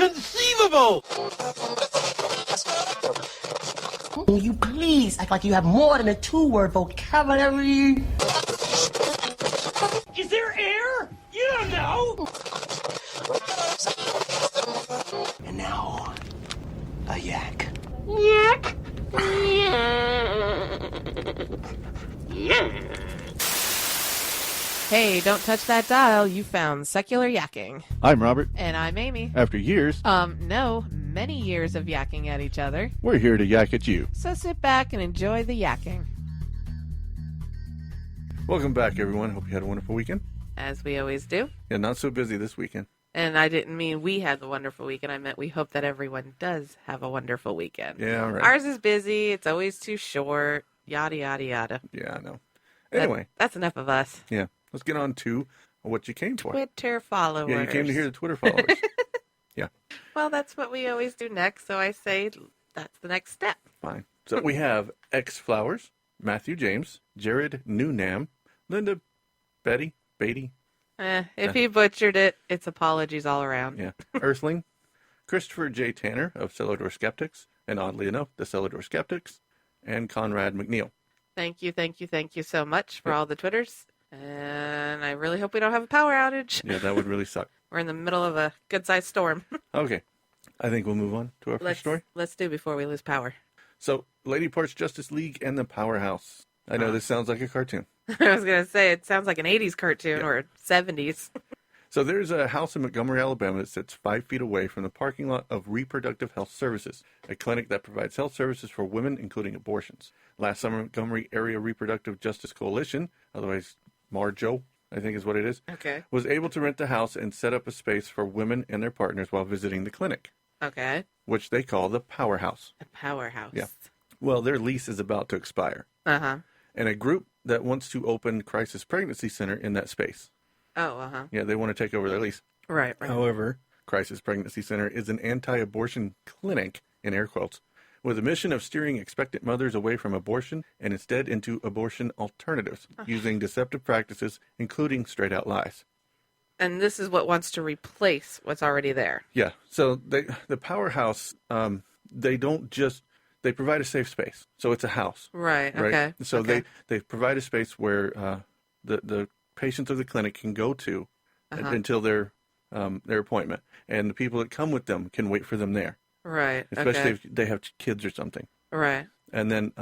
Inconceivable! Will you please act like you have more than a two-word vocabulary? Is there air? You don't know! And now, a yak. Yak! Hey, don't touch that dial. You found Secular Yakking. I'm Robert. And I'm Amy. After years, No, many years of yakking at each other. we're here to yak at you. So sit back and enjoy the yakking. Welcome back, everyone. Hope you had a wonderful weekend. As we always do. Yeah, not so busy this weekend. And I didn't mean we had the wonderful weekend. I meant we hope that everyone does have a wonderful weekend. Yeah, all right. Ours is busy. It's always too short. Yada, yada, yada. Yeah, I know. Anyway. That's enough of us. Yeah. Let's get on to what you came for. Twitter followers. Yeah, you came to hear the Twitter followers. Yeah. Well, that's what we always do next. So I say that's the next step. Fine. So we have X Flowers, Matthew James, Jared Newnam, Linda Beatty, If he butchered it, it's apologies all around. yeah, Earthling, Christopher J. Tanner of Cellar Door Skeptics, and oddly enough, the Cellar Door Skeptics, and Conrad McNeil. Thank you so much for all the Twitters. And I really hope we don't have a power outage. Yeah, that would really suck. We're in the middle of a good-sized storm. Okay. I think we'll move on to our first story. Let's do before we lose power. So, Lady Parts Justice League and the Powerhouse. I know this sounds like a cartoon. I was going to say, it sounds like an 80s cartoon or 70s. So there's a house in Montgomery, Alabama that sits 5 feet away from the parking lot of Reproductive Health Services, a clinic that provides health services for women, including abortions. Last summer, Montgomery Area Reproductive Justice Coalition, otherwise MARJO, I think is what it is, Okay. was able to rent the house and set up a space for women and their partners while visiting the clinic, Okay. which they call the Powerhouse. A powerhouse. Yeah. Well, their lease is about to expire, Uh-huh. and a group that wants to open Crisis Pregnancy Center in that space. Oh, uh-huh. Yeah, they want to take over their lease. Right. However, Crisis Pregnancy Center is an anti-abortion clinic, in air quotes, with a mission of steering expectant mothers away from abortion and instead into abortion alternatives, using deceptive practices, including straight-out lies. And this is what wants to replace what's already there. Yeah, so the Powerhouse, they don't just, they provide a safe space. So it's a house. Right, Right? okay. So okay. they provide a space where the patients of the clinic can go to until their appointment. And the people that come with them can wait for them there. Right, Especially okay. if they have kids or something. Right. And then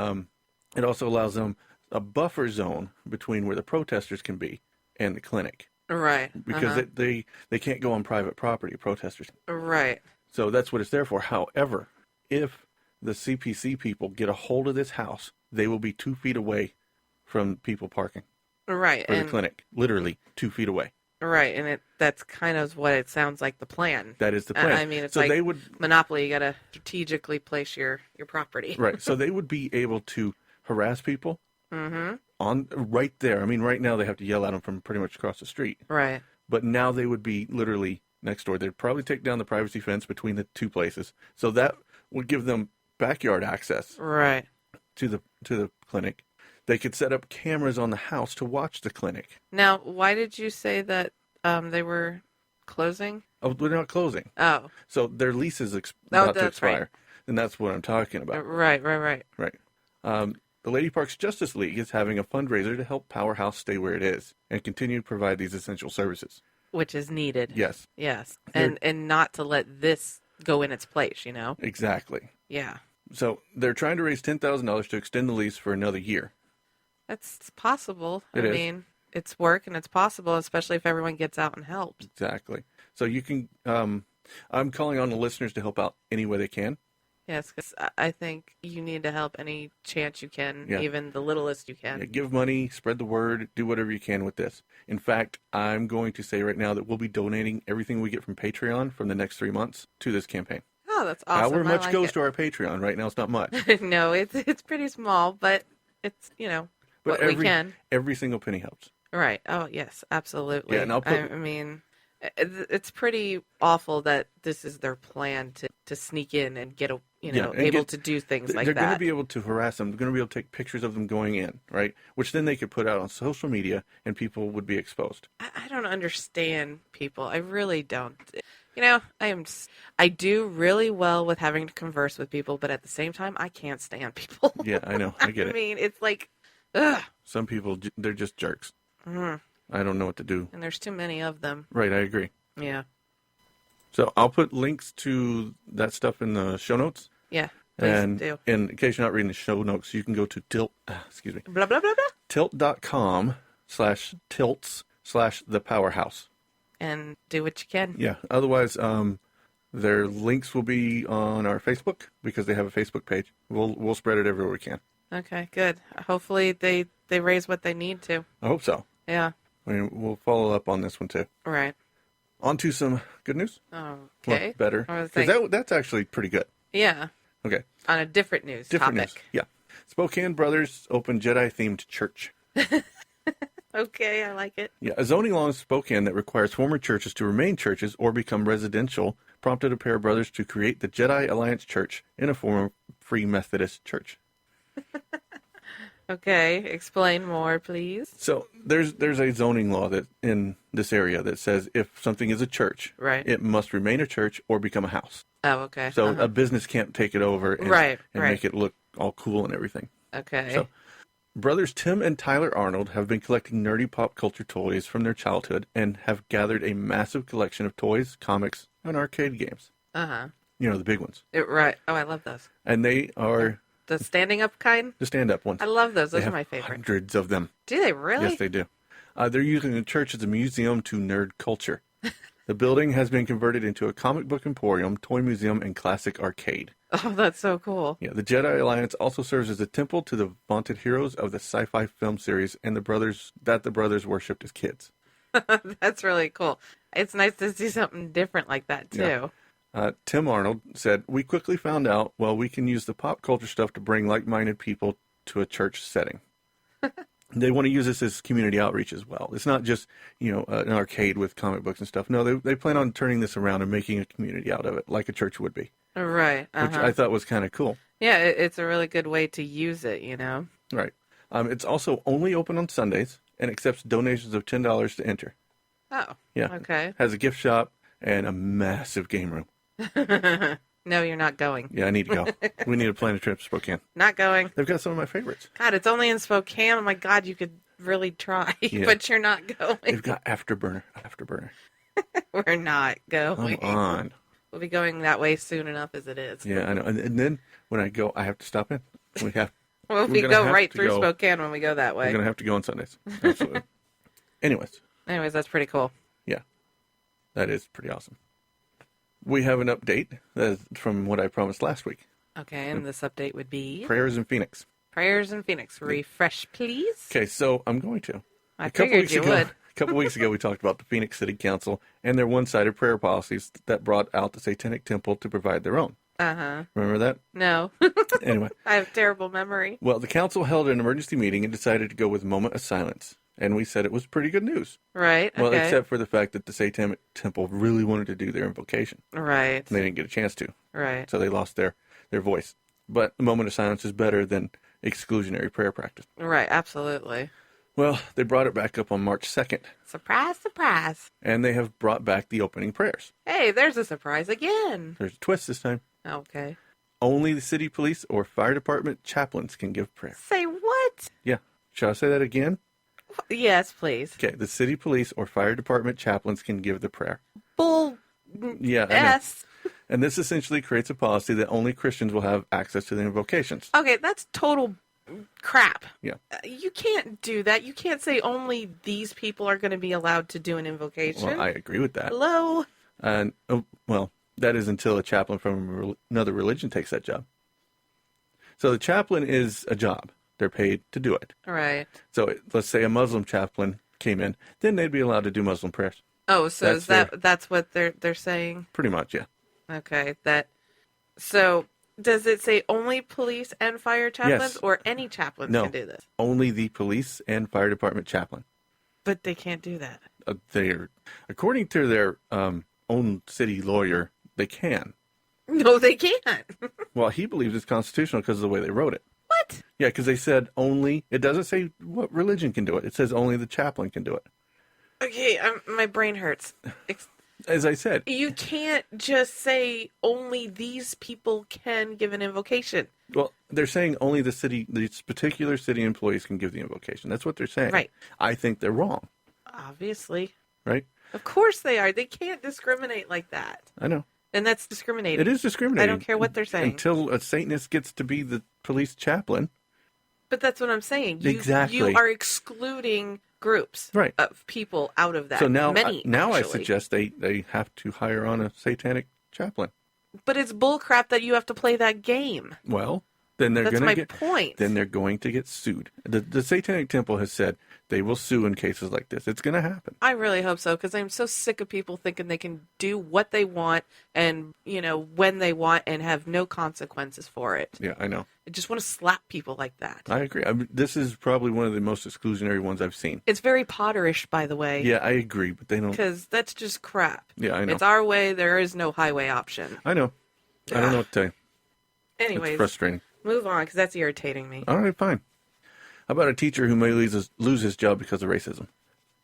it also allows them a buffer zone between where the protesters can be and the clinic. Right. Because they can't go on private property, protesters. Right. So that's what it's there for. However, if the CPC people get a hold of this house, they will be 2 feet away from people parking. Right. Or the clinic. Literally 2 feet away. Right, and that's kind of what it sounds like the plan. That is the plan. I mean, it's so like they would, Monopoly. You got to strategically place your property. right. So they would be able to harass people on right there. I mean, right now they have to yell at them from pretty much across the street. Right. But now they would be literally next door. They'd probably take down the privacy fence between the two places. So that would give them backyard access Right. to the clinic. They could set up cameras on the house to watch the clinic. Now, why did you say that they were closing? Oh, they're not closing. Oh. So their lease is about to that's expire. right. And that's what I'm talking about. Right. Right. The Lady Parks Justice League is having a fundraiser to help Powerhouse stay where it is and continue to provide these essential services. Which is needed. Yes. Yes. And not to let this go in its place, you know? Exactly. Yeah. So they're trying to raise $10,000 to extend the lease for another year. That's possible. It is. I mean, it's work and it's possible, especially if everyone gets out and helps. Exactly. So you can, I'm calling on the listeners to help out any way they can. Yes, because I think you need to help any chance you can, Yeah. even the littlest you can. Yeah, give money, spread the word, do whatever you can with this. In fact, I'm going to say right now that we'll be donating everything we get from Patreon from the next 3 months to this campaign. Oh, that's awesome. However much I like goes it. to our Patreon. Right now it's not much. No, it's pretty small, but it's, But what we can. every single penny helps. Right. Oh, yes, absolutely. Yeah, and I'll put- I mean, it's pretty awful that this is their plan to sneak in and get you Yeah, know, and able to do things like they're going to that. be able to harass them. They're going to be able to take pictures of them going in, right? Which then they could put out on social media, and people would be exposed. I don't understand people. I really don't. You know, I do really well with having to converse with people, but at the same time, I can't stand people. Yeah, I know. I get I it. mean, it's like, ugh. Some people, they're just jerks. I don't know what to do. And there's too many of them. Right, I agree. Yeah. So I'll put links to that stuff in the show notes. Yeah. Please And do. in case you're not reading the show notes, you can go to Blah, blah, blah, blah. tilt.com/tilts/the powerhouse. And do what you can. Yeah. Otherwise, their links will be on our Facebook because they have a Facebook page. We'll spread it everywhere we can. Okay, good. Hopefully they raise what they need to. I hope so. Yeah. I mean, we'll follow up on this one too. Right. On to some good news. Okay. Well, better. I was 'Cause thinking- that's actually pretty good. Yeah. Okay. On a different news Different topic. news. Yeah. Spokane brothers open Jedi-themed church. Okay, I like it. Yeah, a zoning law in Spokane that requires former churches to remain churches or become residential prompted a pair of brothers to create the Jedi Alliance Church in a former Free Methodist church. Okay, explain more, please. So there's a zoning law that in this area that says if something is a church, Right. it must remain a church or become a house. Oh, okay. So a business can't take it over and, Right, and right. make it look all cool and everything. Okay. So brothers Tim and Tyler Arnold have been collecting nerdy pop culture toys from their childhood and have gathered a massive collection of toys, comics, and arcade games. Uh-huh. You know, the big ones. Right. Oh, I love those. And they are The standing up kind? the stand-up ones. I love those. They Those are have my favorite. hundreds of them. Do they really? Yes, they do. They're using the church as a museum to nerd culture. The building has been converted into a comic book emporium, toy museum, and classic arcade. Oh, that's so cool. Yeah, the Jedi Alliance also serves as a temple to the vaunted heroes of the sci-fi film series and the brothers worshipped as kids. That's really cool. It's nice to see something different like that, too. Yeah. Tim Arnold said, "We quickly found out, well, we can use the pop culture stuff to bring like-minded people to a church setting." They want to use this as community outreach as well. It's not just, an arcade with comic books and stuff. No, they plan on turning this around and making a community out of it, like a church would be, Right. which I thought was kind of cool. Yeah, it's a really good way to use it, you know? Right. It's also only open on Sundays and accepts donations of $10 to enter. Oh. Yeah. Okay. Has a gift shop and a massive game room. No, you're not going. Yeah, I need to go. We need to plan a trip to Spokane. Not going. They've got some of my favorites. God, it's only in Spokane. Oh my God, you could really try, Yeah. but you're not going. They've got Afterburner. We're not Come going. on. We'll be going that way soon enough as it is. Yeah, I know. And then when I go, I have to stop in. We Well, we're we gonna go have right to through go. Spokane when we go that We're way. going to have to go on Sundays. Absolutely. Anyways, Anyways, that's pretty cool. yeah, that is pretty awesome. We have an update from what I promised last week. Okay, and this update would be Prayers in Phoenix. Prayers in Phoenix. Refresh, please. Okay, so I'm going to. I figured you would. A couple weeks ago, we talked about the Phoenix City Council and their one-sided prayer policies that brought out the Satanic Temple to provide their own. Uh-huh. Remember that? No. Anyway, I have terrible memory. well, the council held an emergency meeting and decided to go with Moment of Silence. And we said it was pretty good news. Right. Well, Okay. except for the fact that the Satanic Temple really wanted to do their invocation. Right. And they didn't get a chance to. Right. So they lost their voice. But the Moment of Silence is better than exclusionary prayer practice. Right. Absolutely. Well, they brought it back up on March 2nd. Surprise, surprise. And they have brought back the opening prayers. Hey, there's a surprise again. There's a twist this time. Okay. Only the city police or fire department chaplains can give prayer. Say what? Yeah. Shall I say that again? Yes, please. Okay. The city police or fire department chaplains can give the prayer. Bull Yeah. I know. S. And this essentially creates a policy that only Christians will have access to the invocations. Okay, that's total crap. Yeah. You can't do that. You can't say only these people are going to be allowed to do an invocation. Well, I agree with that. Hello? And, well, that is until a chaplain from another religion takes that job. So the chaplain is a job. They're paid to do it. Right. So let's say a Muslim chaplain came in, then they'd be allowed to do Muslim prayers. Oh, so That's that's what they're saying? Pretty much, yeah. Okay, so does it say only police and fire chaplains Yes. or any chaplains No. can do this? Only the police and fire department chaplain. But they can't do that. They're, according to their own city lawyer, they can. No, they can't. Well, he believes it's constitutional because of the way they wrote it. What? Yeah, because they said only, it doesn't say what religion can do it. It says only the chaplain can do it. Okay, my brain hurts. As I said. You can't just say only these people can give an invocation. Well, they're saying only these particular city employees can give the invocation. That's what they're saying. Right. I think they're wrong. Obviously. Right? Of course they are. They can't discriminate like that. I know. And that's discriminating. It is discriminating. I don't care what they're saying. Until a Satanist gets to be the police chaplain. But that's what I'm saying. Exactly. You are excluding groups of people out of that. So now, Many, I suggest they have to hire on a satanic chaplain. But it's bullcrap that you have to play that game. Well, then they're going to get... That's my point. Then they're going to get sued. The Satanic Temple has said they will sue in cases like this. It's going to happen. I really hope so, because I'm so sick of people thinking they can do what they want and, when they want and have no consequences for it. Yeah, I know. I just want to slap people like that. I agree. This is probably one of the most exclusionary ones I've seen. It's very Potterish, by the way. Yeah, I agree, but they don't... Because that's just crap. Yeah, I know. It's our way. There is no highway option. I know. I don't know what to tell you. Anyways. It's frustrating. Move on, because that's irritating me. All right, fine. How about a teacher who may lose his job because of racism?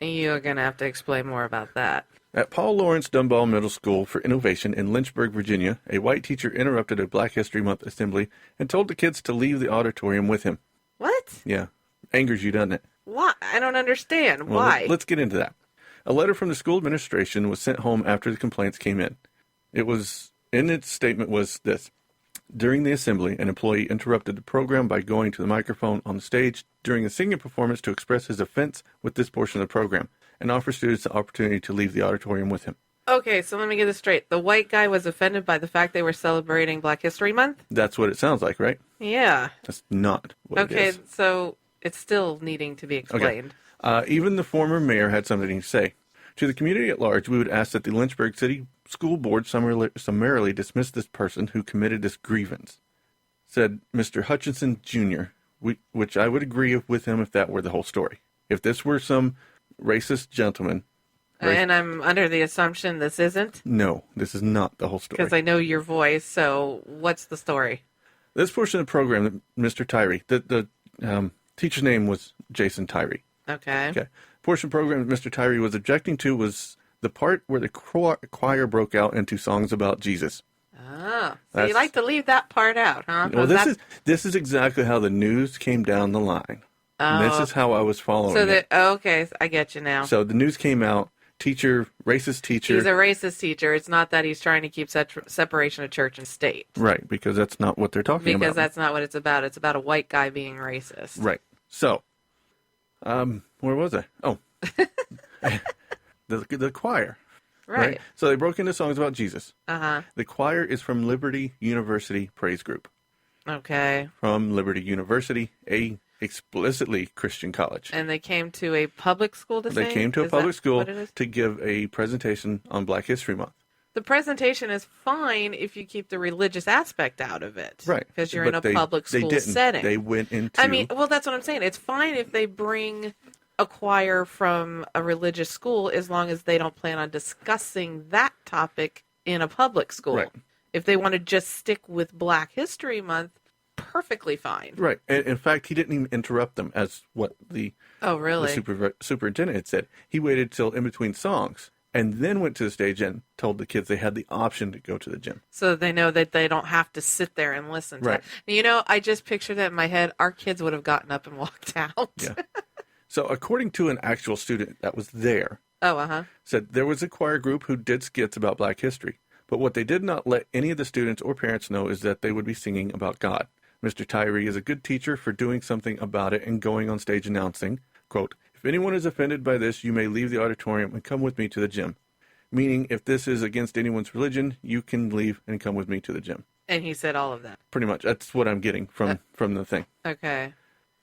You're going to have to explain more about that. At Paul Lawrence Dunbar Middle School for Innovation in Lynchburg, Virginia, a white teacher interrupted a Black History Month assembly and told the kids to leave the auditorium with him. What? Yeah. Angers you, doesn't it? Why? I don't understand. Well, Why? Let's get into that. A letter from the school administration was sent home after the complaints came in. Its statement was this. During the assembly, an employee interrupted the program by going to the microphone on the stage during a singing performance to express his offense with this portion of the program and offer students the opportunity to leave the auditorium with him. Okay, so let me get this straight. The white guy was offended by the fact they were celebrating Black History Month? That's what it sounds like, right? Yeah. That's not what it is. Okay, so it's still needing to be explained. Okay. Even the former mayor had something to say. To the community at large, we would ask that the Lynchburg City School Board summarily dismiss this person who committed this grievance, said Mr. Hutchinson, Jr., which I would agree with him if that were the whole story. If this were some racist gentleman... And I'm under the assumption this isn't? No, this is not the whole story. Because I know your voice, so what's the story? This portion of the program, Mr. Tyree, the teacher's name was Jason Tyree. Okay. Portion of the program that Mr. Tyree was objecting to was the part where the choir broke out into songs about Jesus. Oh, so you like to leave that part out, huh? Well, this is exactly how the news came down the line. Oh. And this is how I was following it. Okay, I get you now. So the news came out, racist teacher. He's a racist teacher. It's not that he's trying to keep separation of church and state. Right, because that's not what they're talking about. Because that's not what it's about. It's about a white guy being racist. Right. So, where was I? Oh, the choir. Right. So they broke into songs about Jesus. Uh-huh. The choir is from Liberty University Praise Group. Okay. From Liberty University, a explicitly Christian college. And they came to a public school to They sing? came to a Is public that school what it is? to give a presentation on Black History Month. The presentation is fine if you keep the religious aspect out of it. Right. Because you're But in a public school setting. They went into... I mean, well, that's what I'm saying. It's fine if they bring a choir from a religious school as long as they don't plan on discussing that topic in a public school. Right. If they want to just stick with Black History Month, perfectly fine. Right. And in fact, he didn't even interrupt them, as what the superintendent had said. He waited till in between songs and then went to the stage and told the kids they had the option to go to the gym. So they know that they don't have to sit there and listen to it. You know, I just pictured that in my head. Our kids would have gotten up and walked out. Yeah. So according to an actual student that was there, said there was a choir group who did skits about Black history, but what they did not let any of the students or parents know is that they would be singing about God. Mr. Tyree is a good teacher for doing something about it and going on stage announcing, quote, "If anyone is offended by this, you may leave the auditorium and come with me to the gym." Meaning, if this is against anyone's religion, you can leave and come with me to the gym. And he said all of that. Pretty much. That's what I'm getting from the thing. Okay.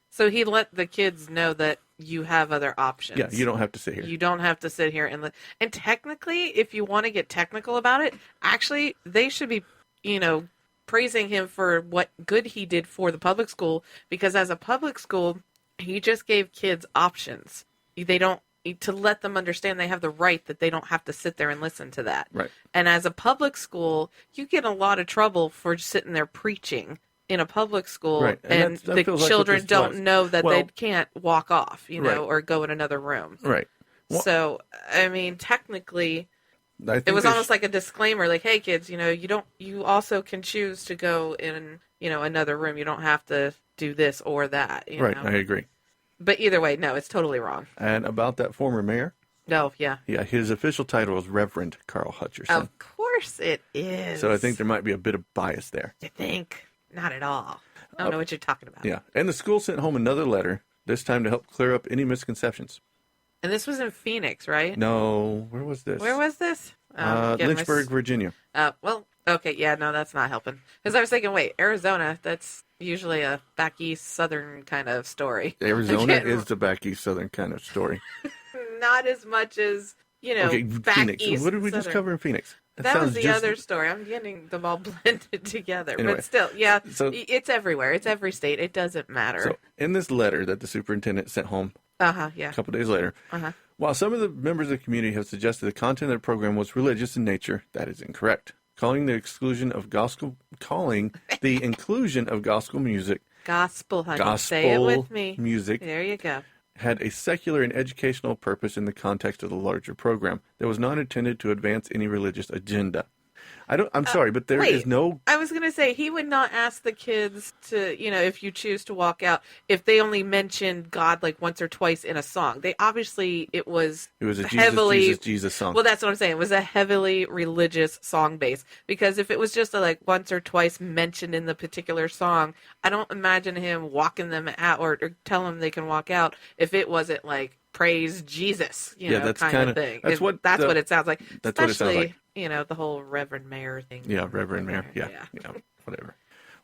So he let the kids know that you have other options. Yeah, you don't have to sit here. You don't have to sit here and technically, if you want to get technical about it, actually, they should be, praising him for what good he did for the public school, because as a public school, he just gave kids options. They don't to let them understand they have the right that they don't have to sit there and listen to that. Right. And as a public school, you get a lot of trouble for sitting there preaching in a public school, Right. and that the feels like what children this don't was. know that Well, they can't walk off, you know, right. or go in another room. Right. Well, So, I mean, technically, I think it was they almost like a disclaimer, like, hey, kids, you know, you also can choose to go in, you know, another room. You don't have to do this or that, you Right, know. I agree. But either way, no, it's totally wrong. And about that former mayor, No, yeah. yeah, his official title was Reverend Carl Hutcherson. Of course it is. So I think there might be a bit of bias there. You think? Not at all. I don't know what you're talking about. Yeah. And the school sent home another letter, this time to help clear up any misconceptions. And this was in Phoenix, right? No, where was this? Where was this? Getting my Lynchburg, Virginia. Well, okay, yeah, no, that's not helping. Because I was thinking, wait, Arizona, that's usually a back east southern kind of story. Arizona Again, is the back east southern kind of story. not as much as, you know, Okay, back Phoenix. east What did we just southern. cover in Phoenix? That was sounds the just- other story. I'm getting them all blended together. Anyway, but still, yeah, so- it's everywhere. It's every state. It doesn't matter. So, in this letter that the superintendent sent home Yeah. a couple days later, while some of the members of the community have suggested the content of the program was religious in nature, that is incorrect. Calling the inclusion of gospel music, Gospel, honey. Say it gospel with me. music, There you go. had a secular and educational purpose in the context of the larger program that was not intended to advance any religious agenda. I'm sorry, but there is wait. no. I was going to say, he would not ask the kids to, you know, if you choose to walk out, if they only mentioned God like once or twice in a song. They obviously, it was It was a heavily, Jesus song. Well, that's what I'm saying. It was a heavily religious song base. Because if it was just like once or twice mentioned in the particular song, I don't imagine him walking them out or tell them they can walk out if it wasn't like, praise Jesus, you know, that's kind of thing. That's what it sounds like. That's what it sounds Especially, like. you know, the whole Reverend Mayor thing. Yeah, Reverend Mayor. Yeah, whatever.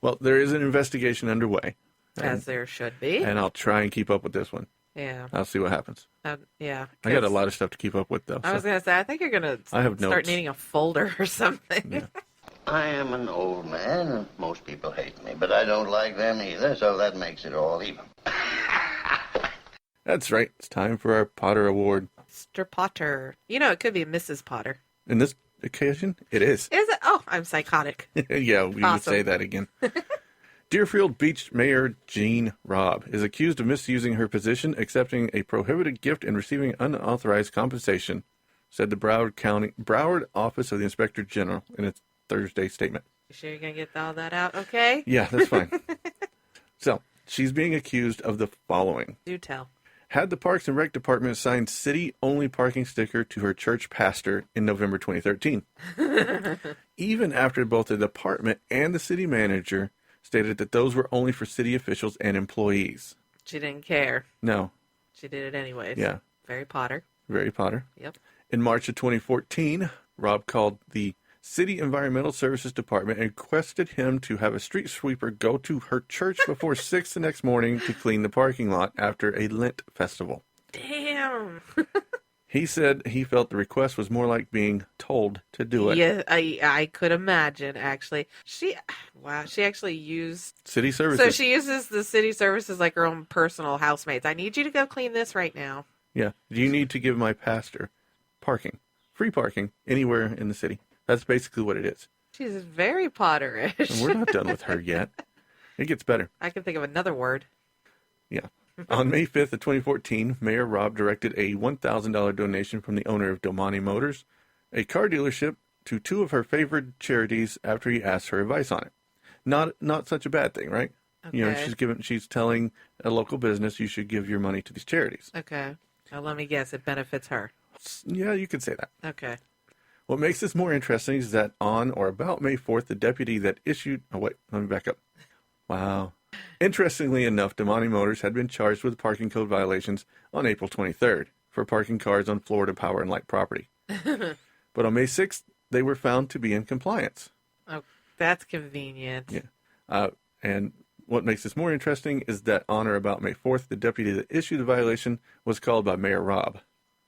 Well, there is an investigation underway. As there should be. And I'll try and keep up with this one. Yeah. I'll see what happens. Yeah. I got a lot of stuff to keep up with, though. I was going to say, I think you're going to start notes. needing a folder or something. Yeah. I am an old man, and most people hate me, but I don't like them either, so that makes it all even. That's right. It's time for our Potter Award. Mr. Potter. You know, it could be Mrs. Potter. In this occasion, it is. Is it? Oh, I'm psychotic. Yeah, we would Awesome. say that again. Deerfield Beach Mayor Jean Robb is accused of misusing her position, accepting a prohibited gift and receiving unauthorized compensation, said the Broward Office of the Inspector General in its Thursday statement. You sure you're going to get all that out okay? Yeah, that's fine. So, she's being accused of the following. Do tell. Had the Parks and Rec Department assigned city-only parking sticker to her church pastor in November 2013. Even after both the department and the city manager stated that those were only for city officials and employees. She didn't care. No. She did it anyways. Yeah. Very Potter. Very Potter. Yep. In March of 2014, Rob called the City Environmental Services Department and requested him to have a street sweeper go to her church before 6 the next morning to clean the parking lot after a Lent festival. Damn. He said he felt the request was more like being told to do it. Yeah, I could imagine, actually. She actually used... City services. So she uses the city services like her own personal housemates. I need you to go clean this right now. Yeah. Do you need to give my pastor parking? Free parking anywhere in the city. That's basically what it is. She's very Potterish. And we're not done with her yet. It gets better. I can think of another word. Yeah. On May 5th of 2014, Mayor Robb directed a $1,000 donation from the owner of Domani Motors, a car dealership, to two of her favorite charities after he asked her advice on it. Not such a bad thing, right? Okay. You know, she's telling a local business you should give your money to these charities. Okay. Now let me guess, it benefits her. Yeah, you could say that. Okay. What makes this more interesting is that on or about May 4th, the deputy that issued... Oh, wait, let me back up. Wow. Interestingly enough, Domani Motors had been charged with parking code violations on April 23rd for parking cars on Florida Power and Light property. But on May 6th, they were found to be in compliance. Oh, that's convenient. Yeah. And what makes this more interesting is that on or about May 4th, the deputy that issued the violation was called by Mayor Robb.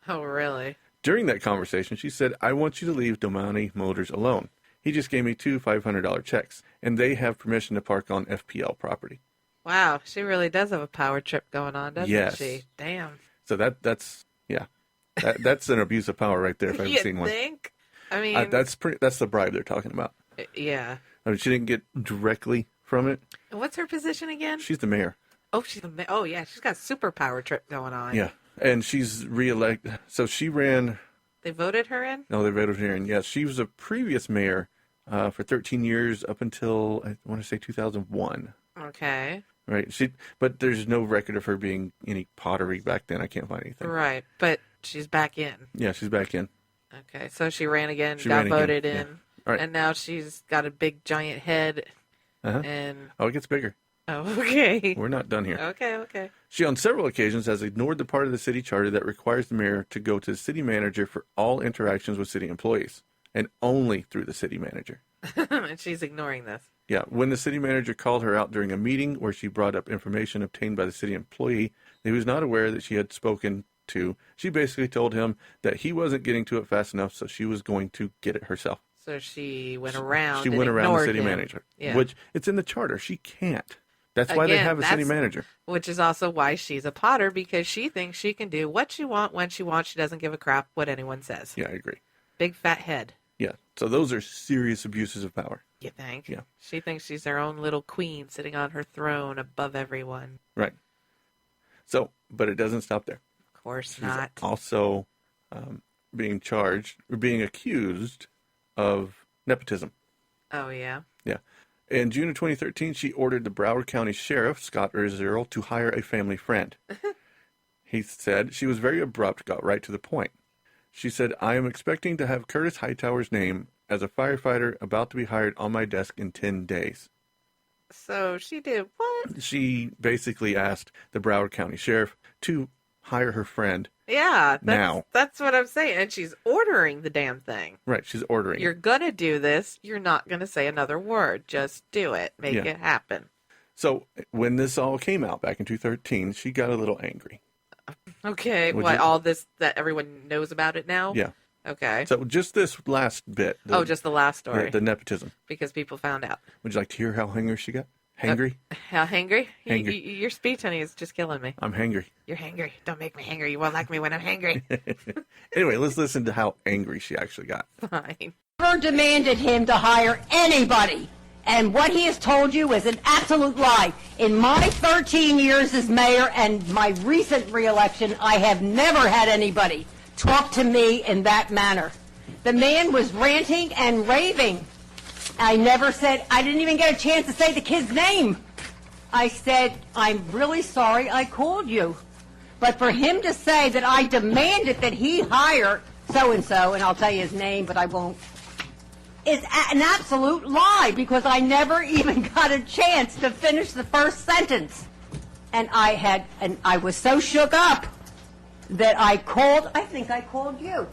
Oh, really? During that conversation, she said, "I want you to leave Domani Motors alone. He just gave me two $500 checks, and they have permission to park on FPL property." Wow, she really does have a power trip going on, doesn't Yes. she? Damn. So that's, yeah. That's an abuse of power right there if I've You seen one. think? I mean, That's the bribe they're talking about. yeah. I mean, she didn't get directly from it. And what's her position again? She's the mayor. Oh, oh yeah, she's got superpower trip going on. Yeah. And she's reelected. So she ran. They voted her in? No, they voted her in. Yes, she was a previous mayor for 13 years up until, I want to say, 2001. Okay. Right. But there's no record of her being any pottery back then. I can't find anything. Right. But she's back in. Yeah, she's back in. Okay. So she ran again, She got ran voted again. in. Yeah. All right. And now she's got a big giant head. Uh-huh. And Oh, it gets bigger. oh, okay. We're not done here. Okay. She, on several occasions, has ignored the part of the city charter that requires the mayor to go to the city manager for all interactions with city employees, and only through the city manager. And she's ignoring this. Yeah, when the city manager called her out during a meeting where she brought up information obtained by the city employee that he was not aware that she had spoken to, she basically told him that he wasn't getting to it fast enough, so she was going to get it herself. So she went around. She and went around the ignored city him. manager, Yeah. which it's in the charter. She can't. That's why they Again, have a city that's- manager. Which is also why she's a Potter, because she thinks she can do what she wants when she wants. She doesn't give a crap what anyone says. Yeah, I agree. Big fat head. Yeah, so those are serious abuses of power. You think? Yeah. She thinks she's her own little queen sitting on her throne above everyone. Right. So, but it doesn't stop there. Of course She's not. also being charged or being accused of nepotism. Oh, yeah. Yeah. In June of 2013, she ordered the Broward County Sheriff, Scott Erzerl, to hire a family friend. He said she was very abrupt, got right to the point. She said, I am expecting to have Curtis Hightower's name as a firefighter about to be hired on my desk in 10 days. So she did what? She basically asked the Broward County Sheriff to hire her friend. Yeah. Now. That's what I'm saying. And she's ordering the damn thing. Right, she's ordering. You're going to do this. You're not going to say another word. Just do it. Make Yeah. it happen. So when this all came out back in 2013, she got a little angry. Okay. Would What, you- all this that everyone knows about it now? Yeah. Okay. So just this last bit. Just the last story. The nepotism. Because people found out. Would you like to hear how hangry she got? Hangry? How hangry? Hangry. Your speech, honey, is just killing me. I'm hangry. You're hangry. Don't make me hangry. You won't like me when I'm hangry. Anyway, let's listen to how angry she actually got. Fine. Never demanded him to hire anybody. And what he has told you is an absolute lie. In my 13 years as mayor and my recent reelection, I have never had anybody talk to me in that manner. The man was ranting and raving. I never said, I didn't even get a chance to say the kid's name. I said, I'm really sorry I called you. But for him to say that I demanded that he hire so-and-so, and I'll tell you his name, but I won't, is an absolute lie, because I never even got a chance to finish the first sentence. And I was so shook up that I think I called you,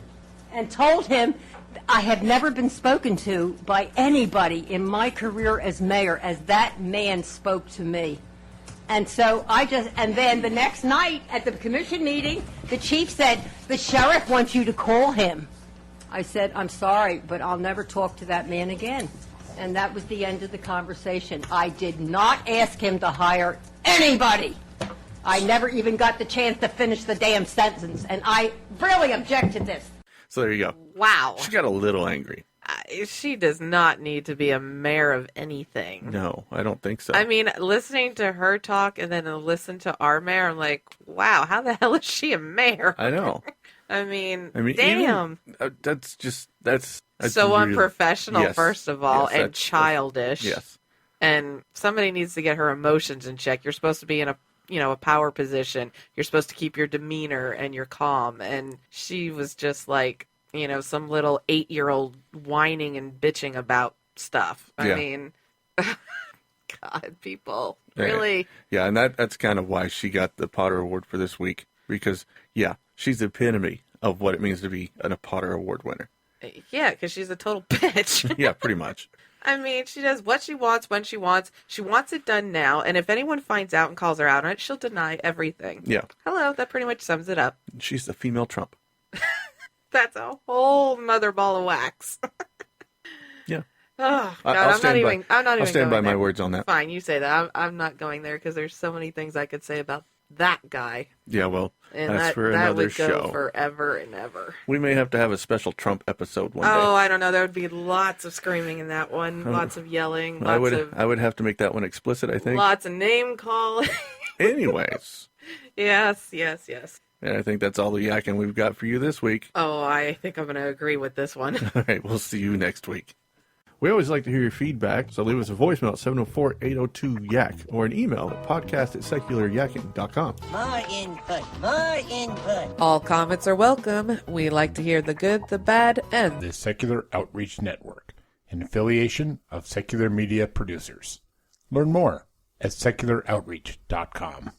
and told him I have never been spoken to by anybody in my career as mayor as that man spoke to me. And so and then the next night at the commission meeting, the chief said, the sheriff wants you to call him. I said, I'm sorry, but I'll never talk to that man again. And that was the end of the conversation. I did not ask him to hire anybody. I never even got the chance to finish the damn sentence, and I really object to this. So there you go. Wow. She got a little angry. She does not need to be a mayor of anything. No, I don't think so. I mean, listening to her talk and then listen to our mayor, I'm like, wow, how the hell is she a mayor? I know. I mean even, damn. that's So really, unprofessional, yes, first of all, yes, and that's- childish. Yes. And somebody needs to get her emotions in check. You're supposed to be in a power position. You're supposed to keep your demeanor and your calm. And she was just like, some little 8-year-old whining and bitching about stuff. I Yeah. mean, God, people, really. Yeah, and that's kind of why she got the Potter Award for this week, because she's the epitome of what it means to be a Potter Award winner. Yeah, because she's a total bitch. Yeah, pretty much. I mean, she does what she wants when she wants. She wants it done now. And if anyone finds out and calls her out on it, she'll deny everything. Yeah. Hello, that pretty much sums it up. She's the female Trump. That's a whole mother ball of wax. Yeah. Oh, God, I'll I'm not even stand by going my there. words on that. Fine, you say that. I'm not going there because there's so many things I could say about that guy. Yeah, well, And that's for that another would go show. forever and ever. We may have to have a special Trump episode one day. Oh, I don't know. There would be lots of screaming in that one, lots of yelling, I lots would have to make that one explicit, I think. lots of name calling. Anyways. Yes. And I think that's all the yakking we've got for you this week. Oh, I think I'm going to agree with this one. All right, we'll see you next week. We always like to hear your feedback, so leave us a voicemail at 704-802-YAK or an email at podcast@secularyakking.com. More input. All comments are welcome. We like to hear the good, the bad, and The Secular Outreach Network, an affiliation of secular media producers. Learn more at secularoutreach.com.